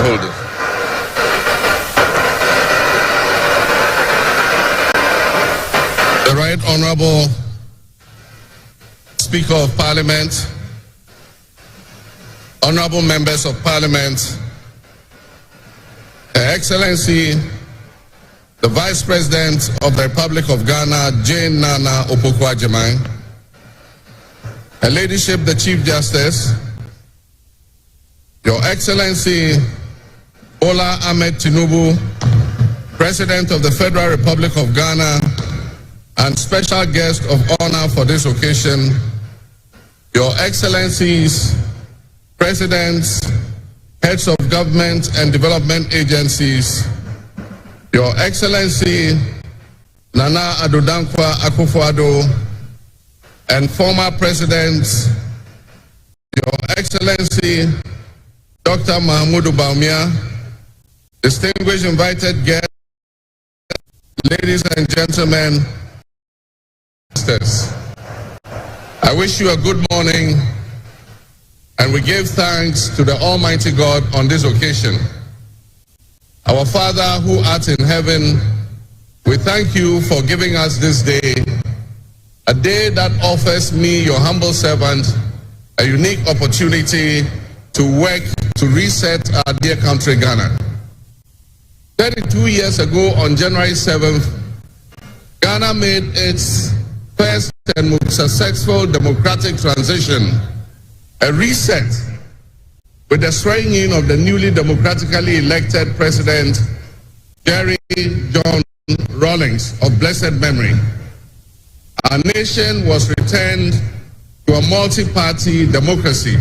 hold it. The Right Honorable Speaker of Parliament, Honorable Members of Parliament, Her Excellency, the Vice President of the Republic of Ghana, Jane Nana Opoku-Agyeman, Her Ladyship, the Chief Justice, Your Excellency, Bola Ahmed Tinubu, President of the Federal Republic of Ghana, and special guest of honor for this occasion, Your Excellencies, Presidents, Heads of Government and Development Agencies, Your Excellency, Nana Addo Dankwa Akufo-Addo, and former Presidents, Your Excellency, Dr. Mahamudu Bawumia, distinguished invited guests, ladies and gentlemen, I wish you a good morning, and we give thanks to the Almighty God on this occasion. Our Father who art in heaven, we thank you for giving us this day, a day that offers me, your humble servant, a unique opportunity to work to reset our dear country, Ghana. 32 years ago, on January 7th, Ghana made its first and most successful democratic transition, a reset, with the swearing in of the newly democratically elected President, Jerry John Rawlings, of blessed memory. Our nation was returned to a multi-party democracy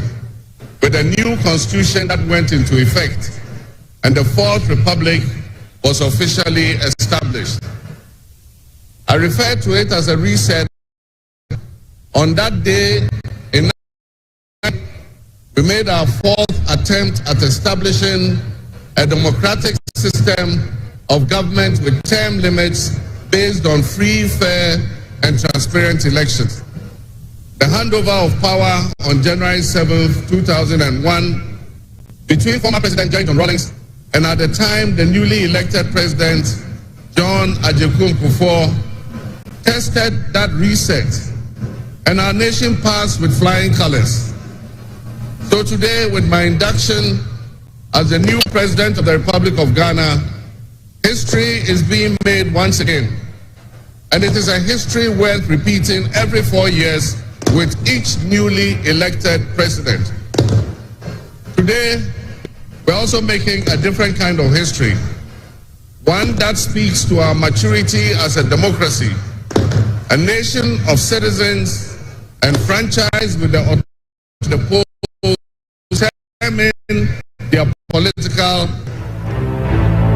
with a new constitution that went into effect, and the Fourth Republic was officially established. I refer to it as a reset. On that day, we made our fourth attempt at establishing a democratic system of government with term limits based on free, fair, and transparent elections. The handover of power on January 7th, 2001, between former President John Rawlings and at the time the newly elected President John Agyekum Kufuor, tested that reset, and our nation passed with flying colors. So today, with my induction as the new President of the Republic of Ghana, history is being made once again. And it is a history worth repeating every 4 years with each newly elected president. Today, we're also making a different kind of history, one that speaks to our maturity as a democracy, a nation of citizens enfranchised with the polls to determine their political.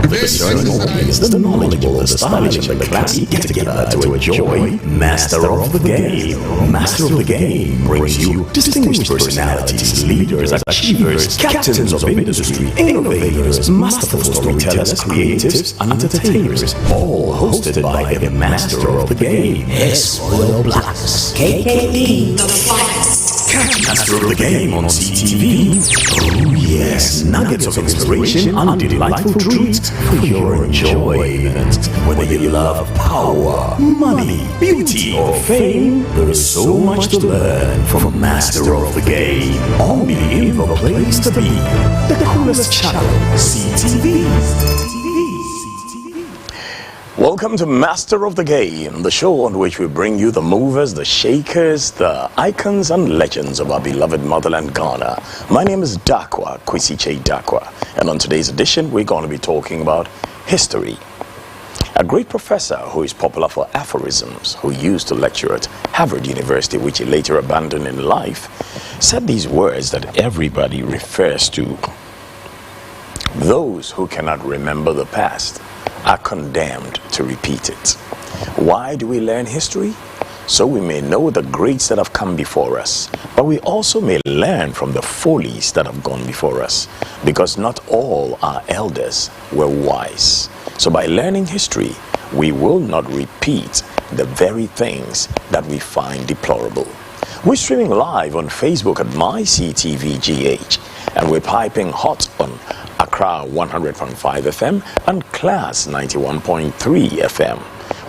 The journey always the knowledgeable, the stylish, and the classy get together to enjoy Master of the Game. Master of the Game brings you distinguished personalities, leaders, achievers, captains of industry, innovators, masterful storytellers, creatives, and entertainers, all hosted by the Master of the Game, Blackness, KKD, the finest. Catch Master of the Game on CTV. Oh yes, nuggets of inspiration and delightful treats for your enjoyment. Whether you love power, money, beauty, or fame, there is so much to learn from Master of the Game. Only in the place to be. The coolest channel, CTV. Welcome to Master of the Game, the show on which we bring you the movers, the shakers, the icons and legends of our beloved motherland Ghana. My name is Kwasi Kyei Darwah, and on today's edition we're going to be talking about history. A great professor who is popular for aphorisms, who used to lecture at Harvard University, which he later abandoned in life, said these words that everybody refers to. Those who cannot remember the past are condemned to repeat it. Why do we learn history? So we may know the greats that have come before us, but we also may learn from the follies that have gone before us, because not all our elders were wise. So by learning history, we will not repeat the very things that we find deplorable. We're streaming live on Facebook at MyCTVGH, and we're piping hot on Accra Accra 100.5 FM and Class 91.3 FM.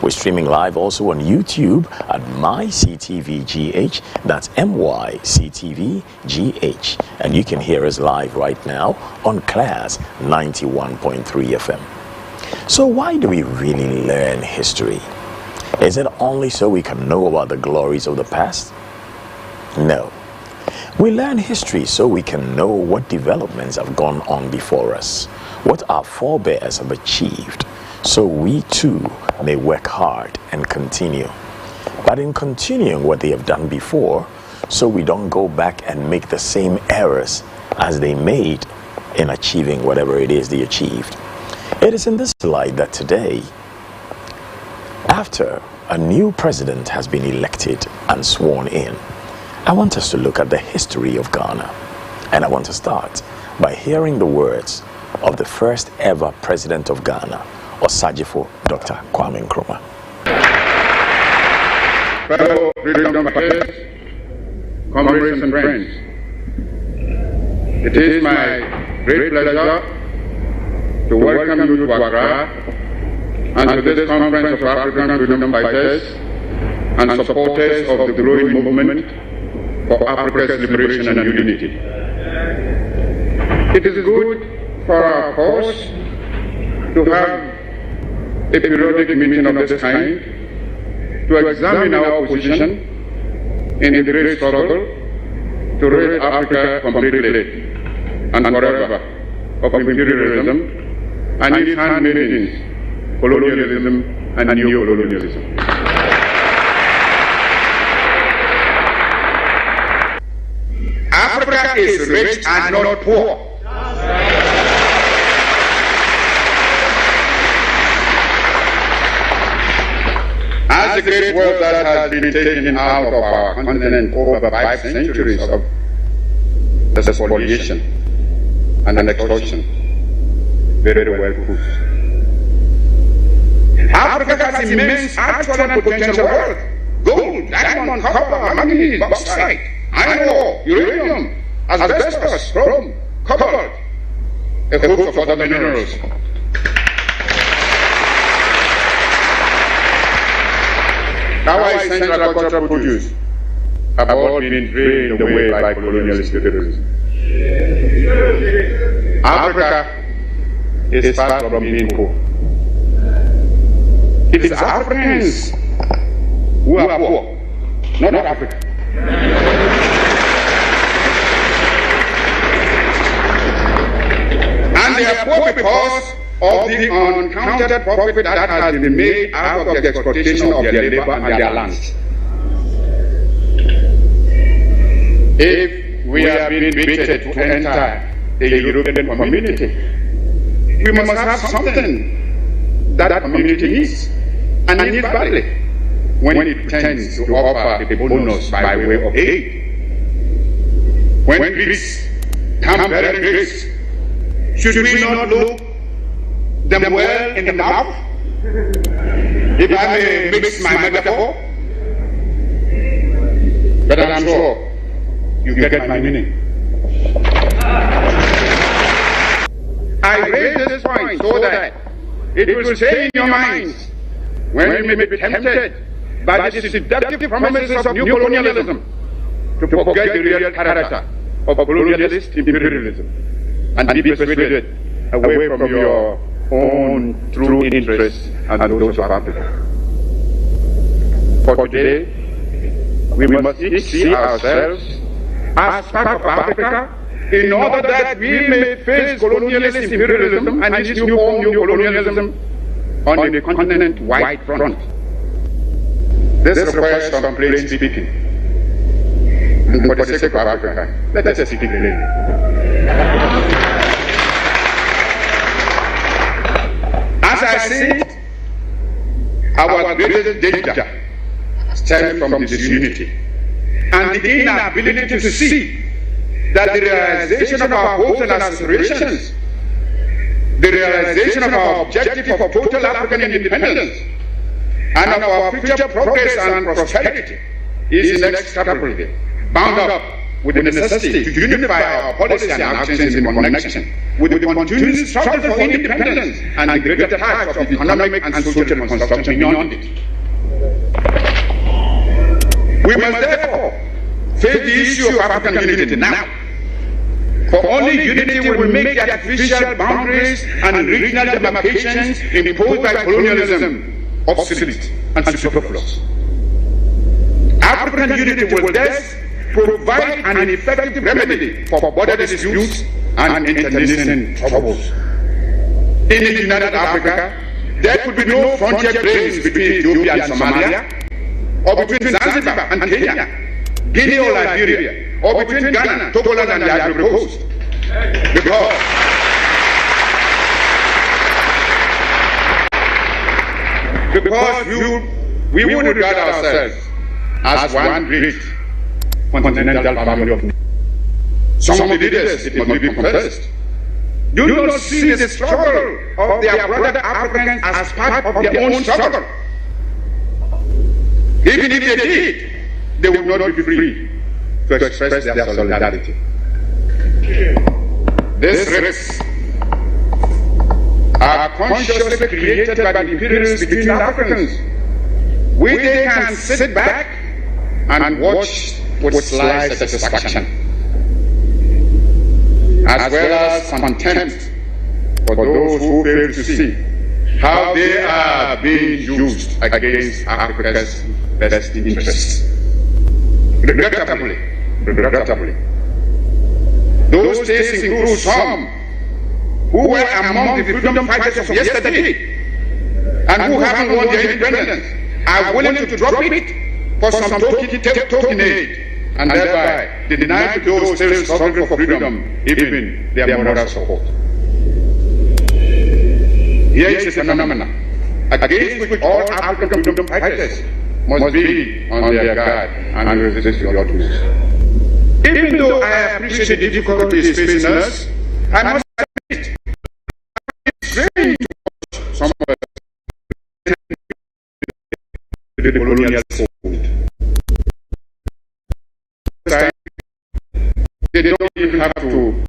We're streaming live also on YouTube at MyCTVGH, that's MyCTVGH. And you can hear us live right now on Class 91.3 FM. So why do we really learn history? Is it only so we can know about the glories of the past? No. We learn history so we can know what developments have gone on before us, what our forebears have achieved, so we too may work hard and continue. But in continuing what they have done before, so we don't go back and make the same errors as they made in achieving whatever it is they achieved. It is in this light that today, after a new president has been elected and sworn in, I want us to look at the history of Ghana. And I want to start by hearing the words of the first ever president of Ghana, Osajifo Dr. Kwame Nkrumah. Fellow freedom fighters, comrades and friends, it is my great pleasure to welcome you to Accra and to this conference of African freedom fighters and supporters of the growing movement for Africa's liberation and unity. It is good for our cause to have a periodic meeting of this kind to examine our position in the great struggle to rid Africa completely and forever of imperialism and its handmaidens, colonialism and neo-colonialism. Africa is rich and not poor. As the great wealth that has been taken out of our continent over 5 centuries of spoliation and extortion, very well put. Africa has immense actual and potential wealth: gold, diamond, copper, manganese, bauxite, iron ore, uranium, asbestos, chrome, cobalt, a host of other minerals. Our essential agricultural produce have all been drained away by colonialist terrorism. Africa is far from being poor. It is Africans who are poor, not Africa. And they are poor because of the uncounted profit that has been made out of the exploitation of their labor and their lands. If we have been fated to enter the European community, we must have something that community needs and needs badly when it pretends to offer a bonus by way of aid. When Greece comes bearing Greece, should we not look them well in the mouth? If I may mix my metaphor, but I'm sure you get my meaning. I raise this point so that it will stay in your minds when you may be tempted by the seductive promises of new colonialism to forget the real character of colonialist imperialism and be persuaded away from your own true interests and those of Africa. For today, we must each see ourselves as part of Africa in order that we may face colonialist imperialism and its new form, new colonialism, on a continent-wide front. This requires some plain speaking. And for the sake of Africa, let us speak plain. As I said, our greatest danger stems from disunity and the inability to see that the realization of our hopes and aspirations, the realization of our objective of total African independence, and of our future progress and prosperity is inextricably bound up with the necessity to unify our policy and actions in connection with the continuous struggle for independence and the greater task of economic and social reconstruction beyond it. We must therefore face the issue of African unity now. For only unity will make the artificial boundaries and regional demarcations imposed by colonialism obsolete and superfluous. African unity will thus provide an effective remedy for border disputes and internecine troubles. In a united Africa, there could be no frontier claims between Ethiopia and Somalia, or between Zanzibar and Kenya, Guinea or Liberia, or between Ghana, Togoland and the Ivory Coast. Because we would regard ourselves as one great continental family of nations. Some of the leaders, it must be confessed, do not see the struggle of their brother Africans as part of their own struggle. Even if they did, they would not be free to express their solidarity. These risks are consciously created by the imperialists between Africans, where they can sit back and watch with slight satisfaction, as well as contempt for those who fail to see how they are being used against Africa's best interests. Regrettably, those states include some who were among the freedom fighters of yesterday and who haven't won their independence are willing to drop it for some token aid, and thereby deny to those still struggling for freedom even their moral support. Here is a phenomenon against which all African freedom fighters must be on their guard and resist your tools. Even though I appreciate the difficulties facing us, I must admit it's strange to watch some of us the colonial fold. They don't even have to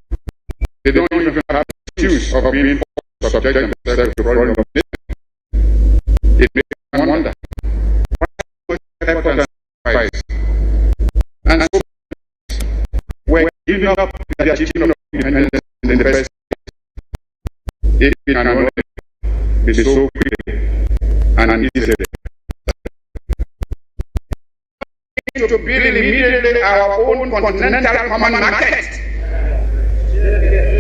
choose of being subject themselves to problem of nature. It makes one wonder why effort and sacrifice and so were giving up the achievement of independence in the first place. It can only be so quickly and easily. To build immediately our own continental common market.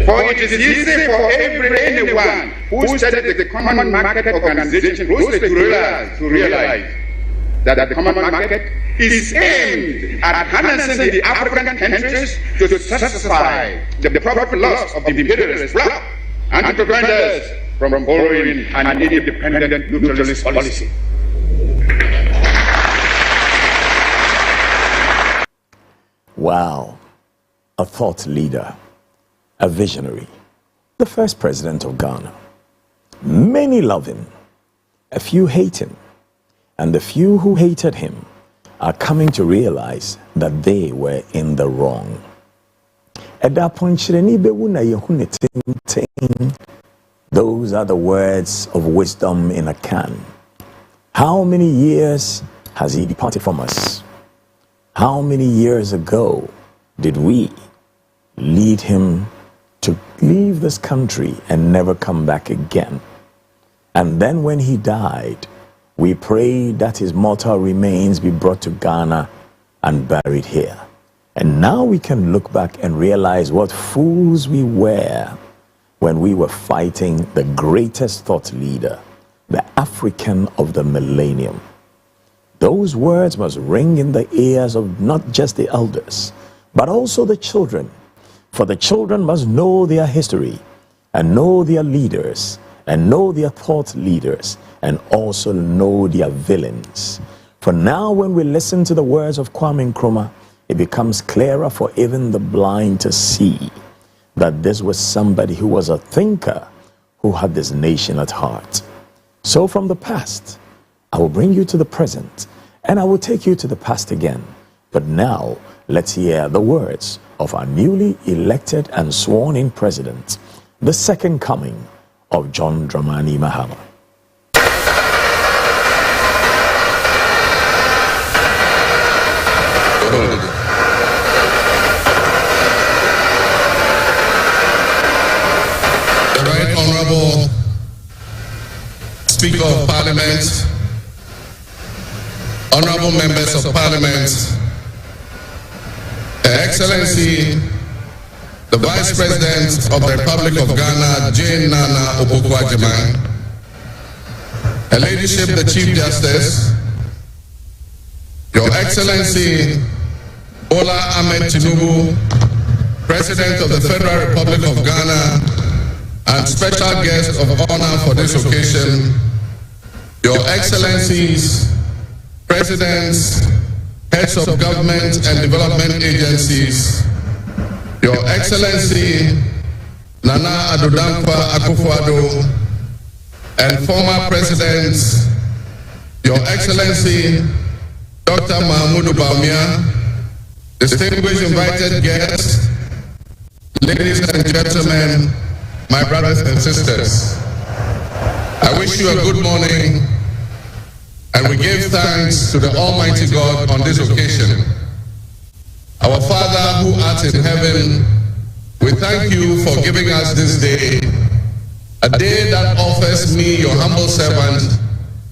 For it is easy for anyone who studies the common market organization closely to realize that the common market is aimed at harnessing the African countries to satisfy the profit loss of the imperialist bloc and to prevent us from following an independent neutralist policy. Wow, a thought leader, a visionary, the first president of Ghana. Many love him, a few hate him, and the few who hated him are coming to realize that they were in the wrong. Those are the words of wisdom in a can. How many years has he departed from us? How many years ago did we lead him to leave this country and never come back again? And then when he died, we prayed that his mortal remains be brought to Ghana and buried here. And now we can look back and realize what fools we were when we were fighting the greatest thought leader, the African of the millennium. Those words must ring in the ears of not just the elders, but also the children. For the children must know their history and know their leaders and know their thought leaders and also know their villains. For now, when we listen to the words of Kwame Nkrumah, it becomes clearer for even the blind to see that this was somebody who was a thinker who had this nation at heart. So from the past, I will bring you to the present, and I will take you to the past again. But now, let's hear the words of our newly elected and sworn-in president, the second coming of John Dramani Mahama. The Right Honorable Speaker of Parliament, Honorable Members of Parliament, Her Excellency, the Vice President of the Republic of Ghana, Jane Nana Opoku-Agyeman, Her Ladyship, the Chief Justice, Your Excellency, Bola Ahmed Tinubu, President of the Federal Republic of Ghana, and special guest of honor for this occasion, Your Excellencies, Presidents, Heads of Government and Development Agencies, Your Excellency, Nana Addo Dankwa Akufo-Addo, and former Presidents, Your Excellency, Dr. Mahmoud Bawumia, distinguished invited guests, ladies and gentlemen, my brothers and sisters, I wish you a good morning, and we give thanks to the Almighty God on this occasion. Our Father who art in heaven, we thank you for giving us this day, a day that offers me, your humble servant,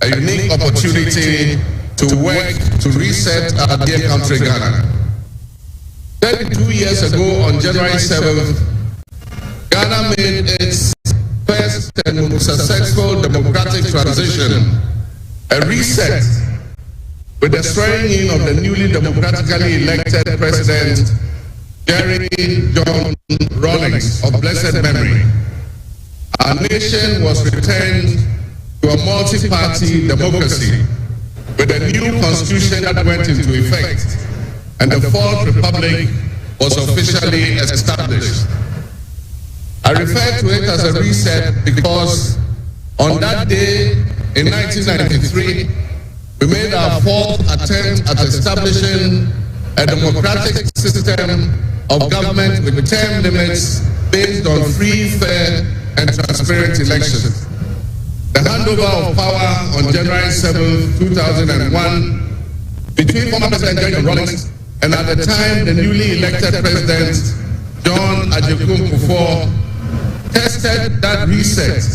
a unique opportunity to work to reset our dear country, Ghana. 32 years ago, on January 7th, Ghana made its first and most successful democratic transition, a reset, with the swearing in of the newly democratically elected President, Jerry John Rawlings, of blessed memory. Our nation was returned to a multi-party democracy, with a new constitution that went into effect, and the Fourth Republic was officially established. I refer to it as a reset because on that day in 1993, we made our fourth attempt at establishing a democratic system of government with term limits based on free, fair, and transparent elections. The handover of power on January 7, 2001, between former President John Rawlings and at the time the newly elected President John Adjekun Kufuor, tested that reset,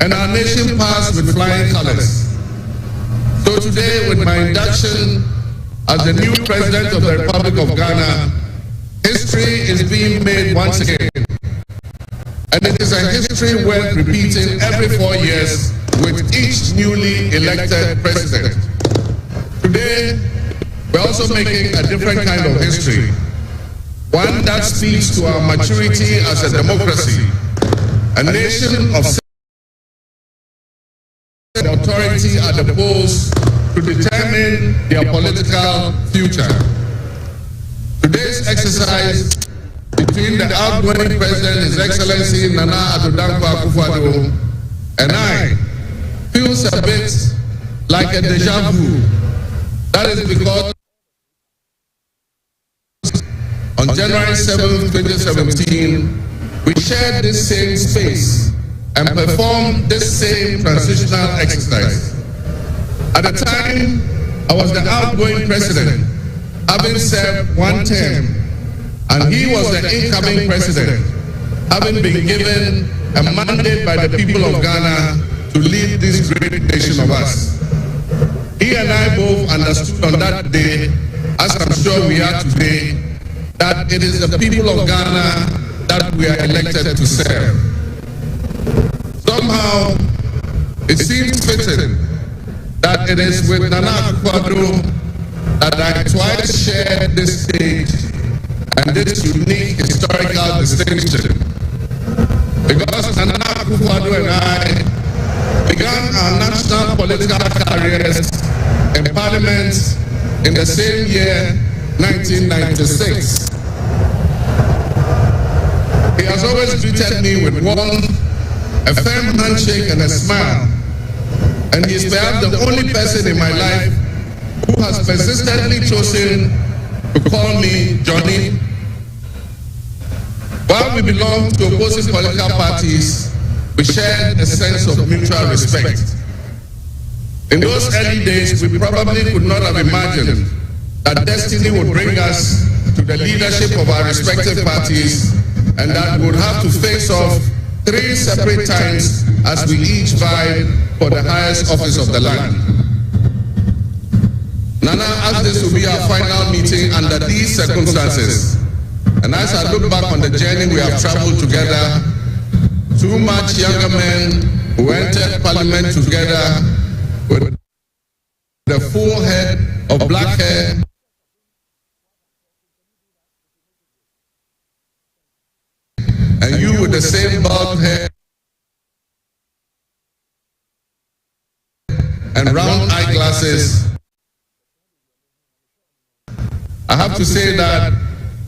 and our nation passed with flying colors. So today, with my induction as the new President of the Republic of Ghana, history is being made once again. And it is a history worth repeating every 4 years with each newly elected president. Today, we're also making a different kind of history, one that speaks to our maturity as a democracy, a nation of authority at the polls to determine their political future. Today's exercise between the outgoing President, His Excellency Nana Addo Dankwa Akufo-Addo, and I feels a bit like a deja vu. That is because on January 7, 2017, we shared this same space and performed this same transitional exercise. At the time, I was the outgoing president, having served one term, and he was the incoming president, having been given a mandate by the people of Ghana to lead this great nation of us. He and I both understood on that day, as I'm sure we are today, that it is the people of Ghana that we are elected to serve. Somehow, it seems fitting that it is with Nana Akufo-Addo that I twice shared this stage and this unique historical distinction. Because Nana Akufo-Addo and I began our national political careers in Parliament in the same year, 1996. He has always greeted me with warmth, a firm handshake and a smile. And he is perhaps the only person in my life who has persistently chosen to call me Johnny. While we belong to opposing political parties, we shared a sense of mutual respect. In those early days, we probably could not have imagined that destiny would bring us to the leadership of our respective parties and that we would have to face off 3 separate times as we each vied for the highest office of the land. Nana, as this will be our final meeting under these circumstances, and as I look back on the journey we have traveled together, 2 much younger men who entered Parliament together with the full head of black hair and you with the same bald head and round eyeglasses. I have to say that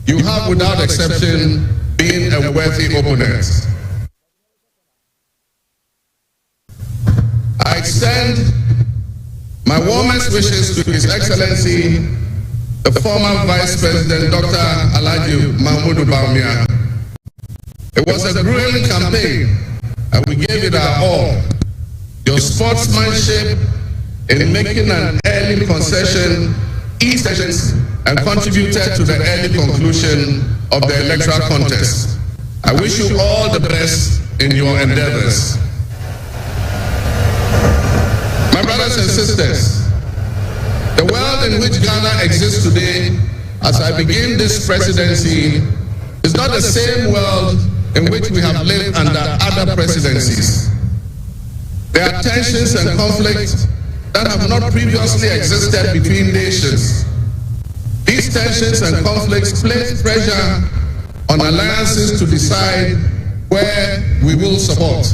you have, without exception, been a worthy opponent. I extend my warmest wishes to His Excellency, the former Vice President, Dr. Alhaji Mahmoud Bawumia. It was a grueling campaign, and we gave it our all. Your sportsmanship in making an early concession eased and contributed to the early conclusion of the electoral contest. I wish you all the best in your endeavors. My brothers and sisters, the world in which Ghana exists today, as I begin this presidency, is not the same world in which we have lived under other presidencies. There are tensions and conflicts that have not previously existed between nations. These tensions and conflicts place pressure on alliances to decide where we will support.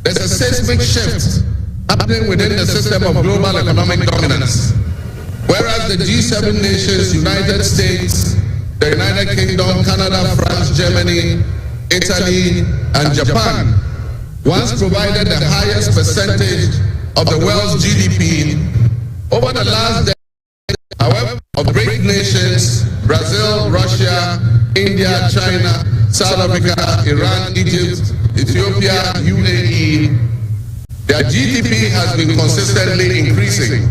There's a seismic shift happening within the system of global economic dominance. Whereas the G7 nations, United States, the United Kingdom, Canada, France, Germany, Italy, and Japan once provided the highest percentage of the world's GDP, over the last decade, however, of BRIC nations, Brazil, Russia, India, China, South Africa, Iran, Egypt, Ethiopia, UAE, their GDP has been consistently increasing.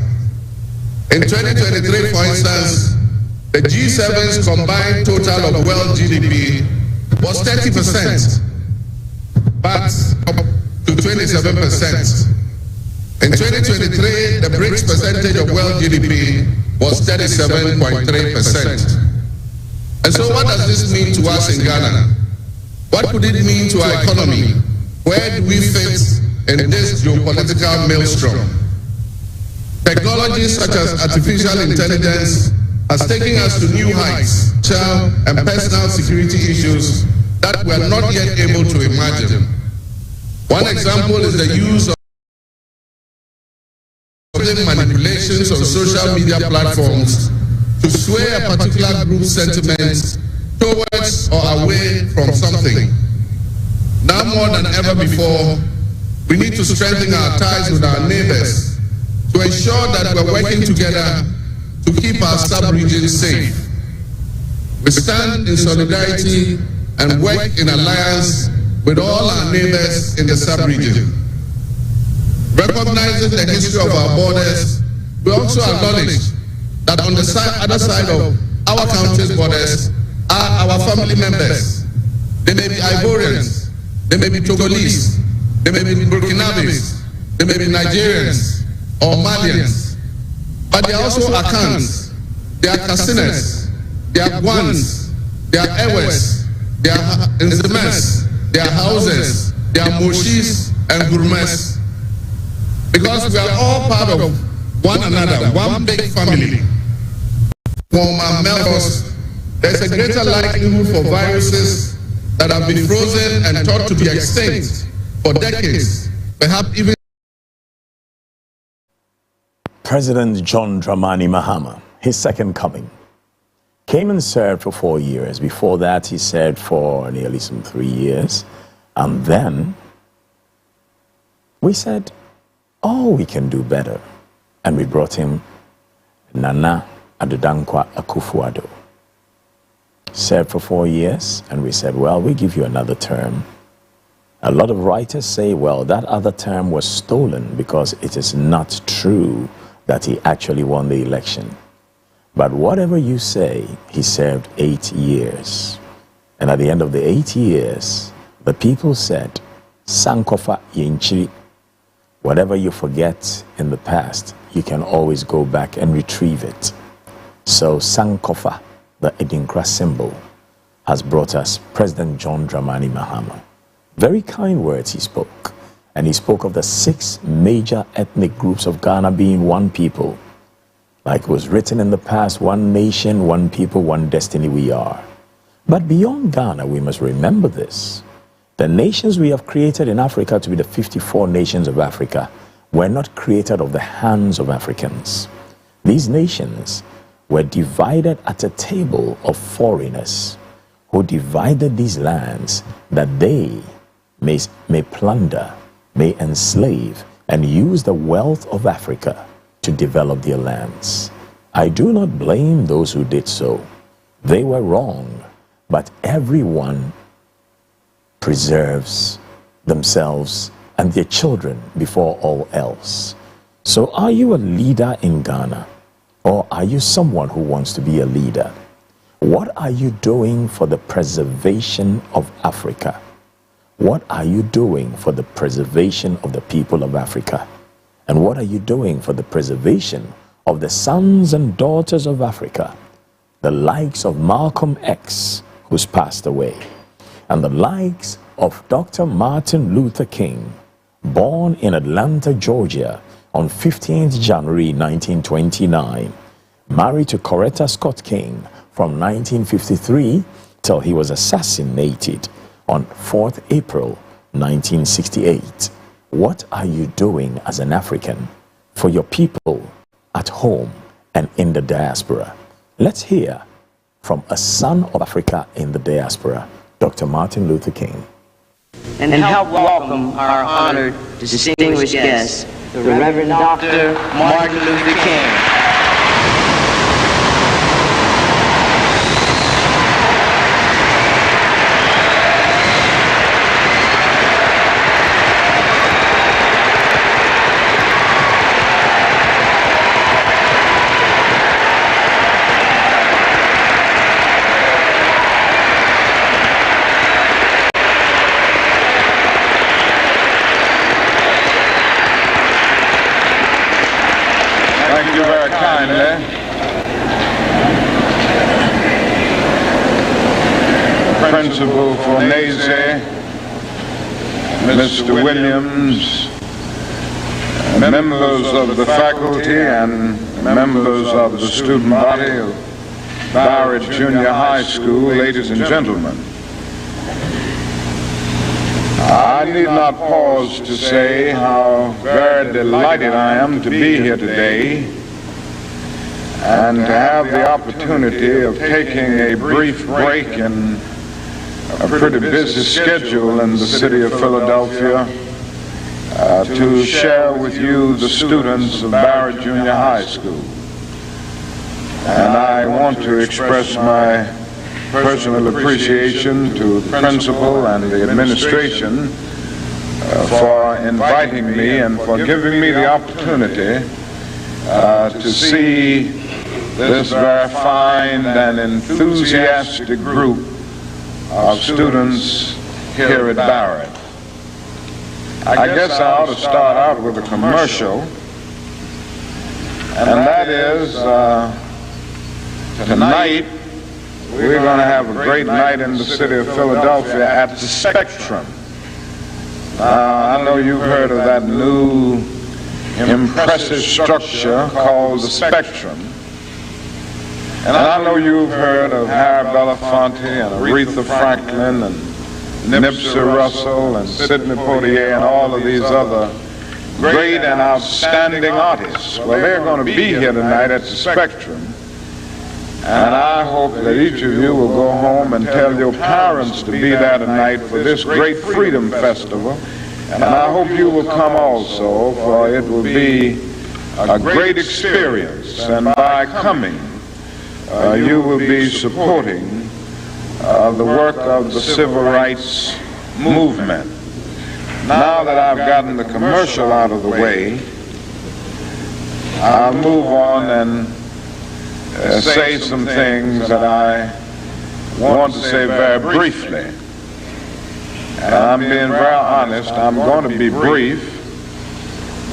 In 2023, for instance, the G7's combined total of world GDP was 30%, but up to 27%. In 2023, the BRICS percentage of world GDP was 37.3%. And so what does this mean to us in Ghana? What could it mean to our economy? Where do we fit in this geopolitical maelstrom? Technology such as artificial intelligence has taken us to new heights, child and personal security issues that we are not yet able to imagine. One example is the use of manipulations on social media platforms to sway a particular group's sentiments towards or away from something. Now more than ever before, we need to strengthen our ties with our neighbors to ensure that we're working together to keep our sub-region safe. We stand in solidarity and work in alliance with all our neighbors in the sub-region. Recognizing the history of our borders, we also acknowledge that on the other side of our country's borders are our family members. They may be Ivorians, they may be Togolese, they may be Burkinabes, they may be Nigerians or Malians, but they are also Akans, they are Kasinas, they are Guans, they are Ewes, they are Nzemes, they are Hauses, they are Moshis and Gurmes. Because we are all part of one another, one big family. From our meltdowns, there's a greater likelihood for viruses that have been frozen and thought to be extinct for decades, perhaps even. President John Dramani Mahama, his second coming, came and served for 4 years. Before that, he served for nearly some 3 years. And then we said, oh, we can do better. And we brought him Nana Adodankwa Akufo-Addo. Served for 4 years, and we said, well, we give you another term. A lot of writers say, well, that other term was stolen because it is not true that he actually won the election. But whatever you say, he served 8 years. And at the end of the 8 years, the people said, Sankofa Yinchiri. Whatever you forget in the past, you can always go back and retrieve it. So Sankofa, the Edinkra symbol, has brought us President John Dramani Mahama. Very kind words he spoke. And he spoke of the 6 major ethnic groups of Ghana being one people. Like it was written in the past, one nation, one people, one destiny we are. But beyond Ghana, we must remember this. The nations we have created in Africa to be the 54 nations of Africa were not created of the hands of Africans. These nations were divided at a table of foreigners who divided these lands that they may plunder, may enslave, and use the wealth of Africa to develop their lands. I do not blame those who did so. They were wrong, but everyone preserves themselves and their children before all else. So are you a leader in Ghana, or are you someone who wants to be a leader? What are you doing for the preservation of Africa? What are you doing for the preservation of the people of Africa? And what are you doing for the preservation of the sons and daughters of Africa? The likes of Malcolm X, who's passed away, and the likes of Dr. Martin Luther King, born in Atlanta, Georgia, on 15th January 1929, married to Coretta Scott King from 1953 till he was assassinated on 4th April 1968. What are you doing as an African for your people at home and in the diaspora? Let's hear from a son of Africa in the diaspora, Dr. Martin Luther King. And help welcome our honored, distinguished guest, the Reverend Dr. Martin Luther King. Thank you very kindly. Principal Fornese, Mr. Williams, members of the faculty and members of the student body of Barrett Junior High School, ladies and gentlemen. I need not pause to say how very delighted I am to be here today and to have the opportunity of taking a brief break in a pretty busy schedule in the city of Philadelphia to share with you the students of Barrett Junior High School. And I want to express my personal appreciation to the principal and the administration for inviting me and for giving me the opportunity to see this very fine and enthusiastic group of students here at Barrett. I guess I ought to start out with a commercial, and that is tonight we're going to have a great night in the city of Philadelphia at the Spectrum. I know you've heard of that new impressive structure called the Spectrum. And I know you've heard of Harry Belafonte and Aretha Franklin and Nipsey Russell and Sidney Poitier and all of these other great and outstanding artists. Well, they're going to be here tonight at the Spectrum. And I hope that each of you will go home and tell your parents to be there tonight for this great Freedom Festival. And I hope you will come also, for it will be a great experience. And by coming, you will be supporting the work of the civil rights movement. Now that I've gotten the commercial out of the way, I'll move on and say some things that I want to say very briefly. And I'm being very honest, I'm going to be brief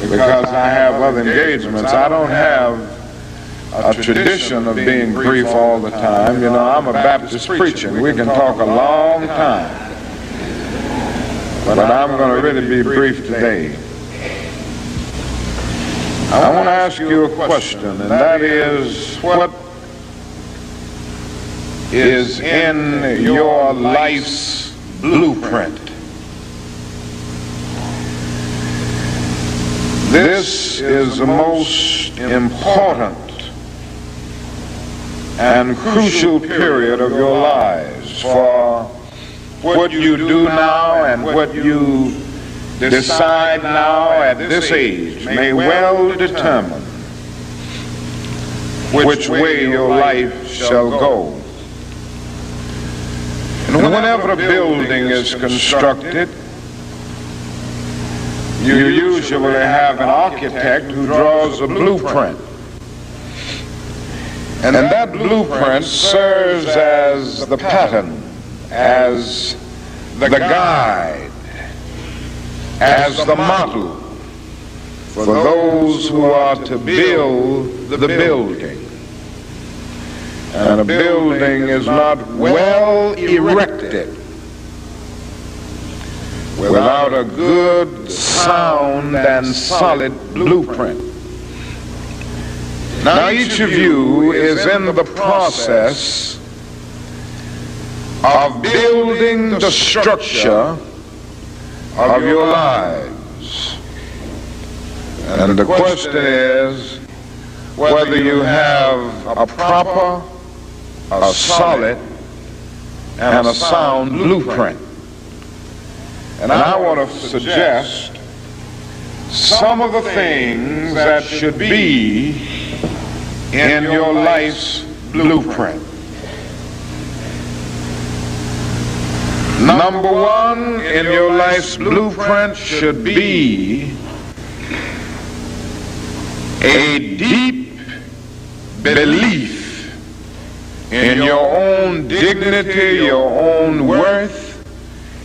because I have other engagements. I don't have a tradition of being brief all the time. You know, I'm a Baptist preacher, and we can talk a long time. But I'm going to really be brief today. I want to ask you a question, and that is, what is in your life's blueprint? This is the most important and crucial period of your lives, for what you do now and what you decide now at this age may well determine which way your life shall go. And whenever a building is constructed, you usually have an architect who draws a blueprint. And that blueprint serves as the pattern, as the guide, as the model for those who are to build the building. And a building is not well erected without a good, sound, and solid blueprint. Now each of you is in the process of building the structure of your lives. And the question is whether you have a proper, a solid, and a sound blueprint. And I want to suggest some of the things that should be in your life's blueprint. Number one in your life's blueprint should be a deep belief in your own dignity, your own worth,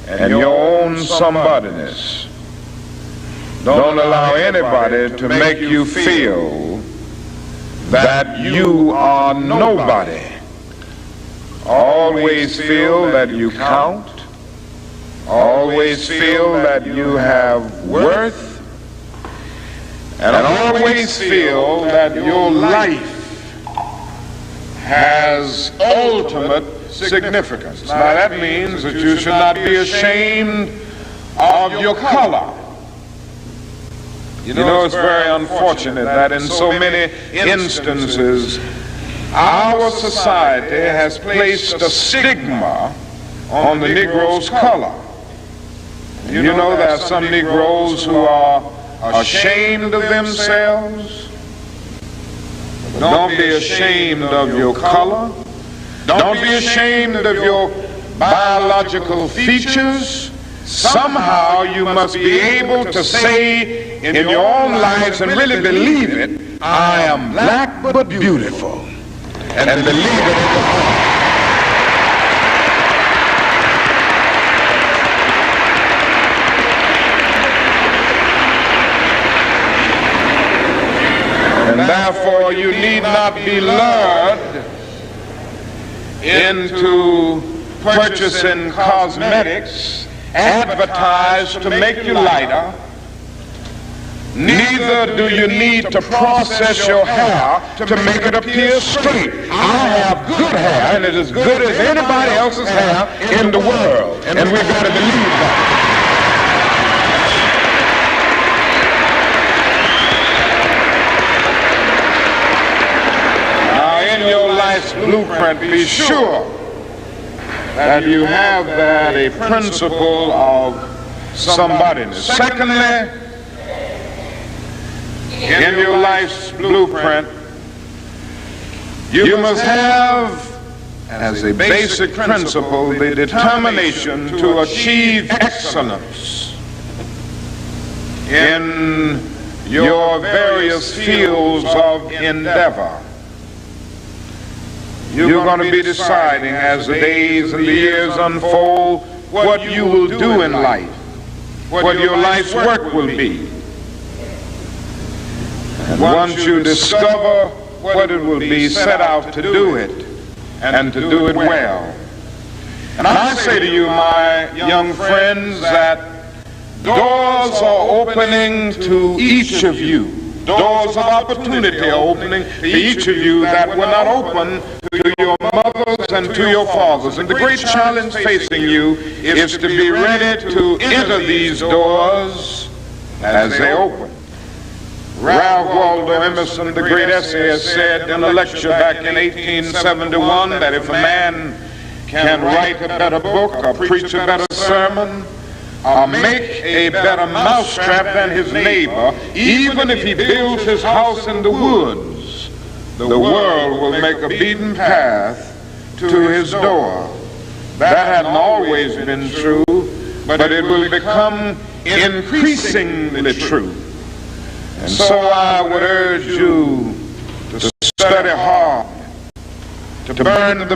and your own somebodyness. Don't allow anybody to make you feel that you are nobody. Always feel that you count. Always feel that you have worth. And always feel that your life has ultimate significance. Now that means that you should not be ashamed of your color. You know, it's very unfortunate that in so many instances our society has placed a stigma on the Negro's color. You know, there are some Negroes who are ashamed of themselves. Don't be ashamed of your color. Don't be ashamed of your biological features. Somehow you must be able to say in your own lives and really believe it, I am black but beautiful. And believe it in your heart. And therefore you need not be lured into purchasing cosmetics advertised to make you lighter. Neither do you need to process your hair to make it appear straight. I have good hair, and it is as good as anybody else's hair in the world. And we've got to believe that. Now, in your life's blueprint, be sure that you have that a principle of somebodyness. Secondly, in your life's blueprint, You must have, as a basic principle, the determination to achieve excellence in your various fields of endeavor. You're going to be deciding as the days and the years unfold what you will do in life, what your life's work will be. And once you discover what it will be, set out to do it, and to do it well. And I say to you, my young friends, that doors are opening to each of you. Doors of opportunity are opening to each of you that were not open to your mothers and to your fathers. And the great challenge facing you is to be ready to enter these doors as they open. Ralph Waldo Emerson, the great essayist, said in a lecture back in 1871 that if a man can write a better book or preach a better sermon or make a better mousetrap than his neighbor, even if he builds his house in the woods, the world will make a beaten path to his door. That hadn't always been true, but it will become increasingly true. And so I would urge you to study hard, to burn the